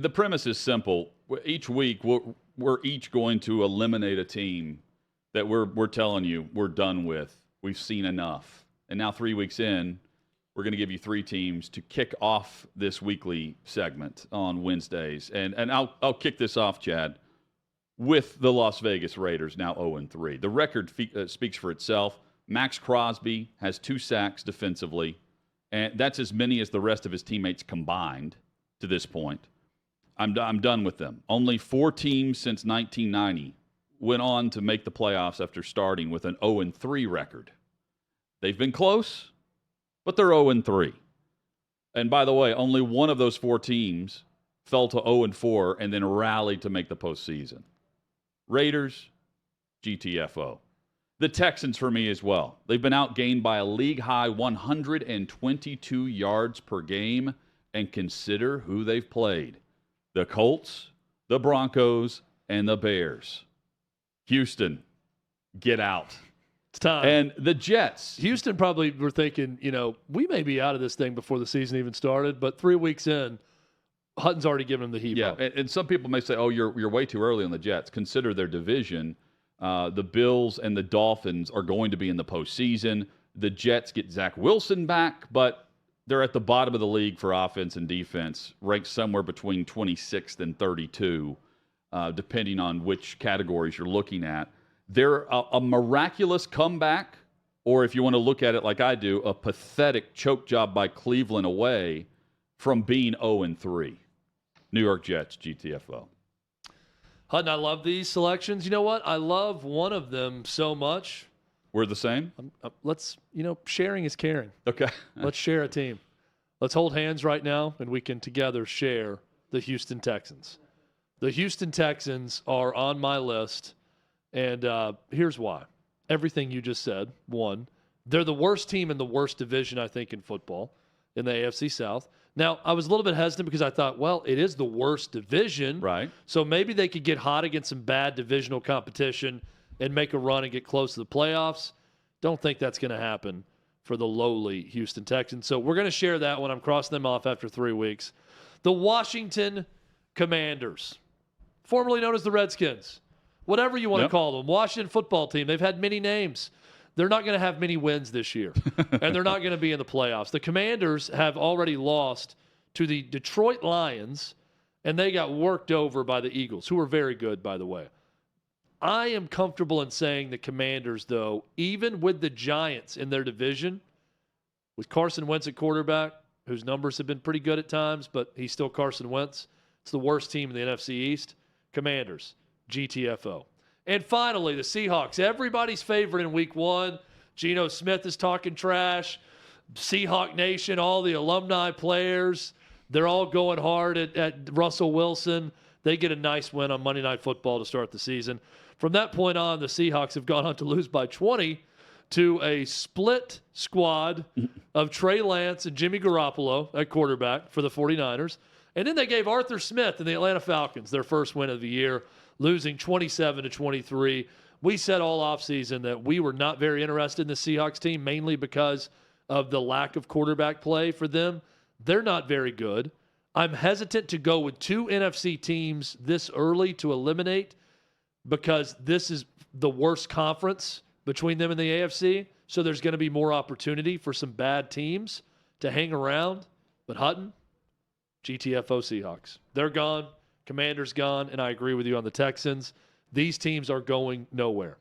The premise is simple. Each week, we're each going to eliminate a team that we're telling you we're done with. We've seen enough. And now 3 weeks in, we're going to give you 3 teams to kick off this weekly segment on Wednesdays. And I'll kick this off, Chad, with the Las Vegas Raiders, now 0-3. The record speaks for itself. Max Crosby has 2 sacks defensively, and that's as many as the rest of his teammates combined to this point. I'm done with them. Only 4 teams since 1990 went on to make the playoffs after starting with an 0-3 record. They've been close, but they're 0-3. And by the way, only one of those 4 teams fell to 0-4 and then rallied to make the postseason. Raiders, GTFO. The Texans for me as well. They've been outgained by a league-high 122 yards per game, and consider who they've played. The Colts, the Broncos, and the Bears. Houston, get out. It's time. And the Jets. Houston probably were thinking, we may be out of this thing before the season even started, but 3 weeks in, Hutton's already given them the heat. Yeah, and some people may say, oh, you're way too early on the Jets. Consider their division. The Bills and the Dolphins are going to be in the postseason. The Jets get Zach Wilson back, but they're at the bottom of the league for offense and defense, ranked somewhere between 26th and 32, depending on which categories you're looking at. They're a miraculous comeback, or if you want to look at it like I do, a pathetic choke job by Cleveland away from being 0-3. New York Jets, GTFO. Hutton, I love these selections. You know what? I love one of them so much. We're the same? Let's, sharing is caring. Okay. Let's share a team. Let's hold hands right now, and we can together share the Houston Texans. The Houston Texans are on my list, and here's why. Everything you just said. 1, they're the worst team in the worst division, I think, in football, in the AFC South. Now, I was a little bit hesitant because I thought, well, it is the worst division. Right. So maybe they could get hot against some bad divisional competition and make a run and get close to the playoffs. Don't think that's going to happen for the lowly Houston Texans. So we're going to share that one. I'm crossing them off after 3 weeks. The Washington Commanders, formerly known as the Redskins, whatever you want to call them, Washington football team. They've had many names. They're not going to have many wins this year, and they're not going to be in the playoffs. The Commanders have already lost to the Detroit Lions, and they got worked over by the Eagles, who are very good, by the way. I am comfortable in saying the Commanders, though, even with the Giants in their division, with Carson Wentz at quarterback, whose numbers have been pretty good at times, but he's still Carson Wentz. It's the worst team in the NFC East. Commanders, GTFO. And finally, the Seahawks, everybody's favorite in week 1. Geno Smith is talking trash. Seahawk Nation, all the alumni players, they're all going hard at Russell Wilson. They get a nice win on Monday Night Football to start the season. From that point on, the Seahawks have gone on to lose by 20 to a split squad of Trey Lance and Jimmy Garoppolo at quarterback for the 49ers. And then they gave Arthur Smith and the Atlanta Falcons their first win of the year, losing 27-23. We said all offseason that we were not very interested in the Seahawks team, mainly because of the lack of quarterback play for them. They're not very good. I'm hesitant to go with 2 NFC teams this early to eliminate because this is the worst conference between them and the AFC. So there's going to be more opportunity for some bad teams to hang around. But Hutton, GTFO Seahawks. They're gone. Commanders gone. And I agree with you on the Texans. These teams are going nowhere.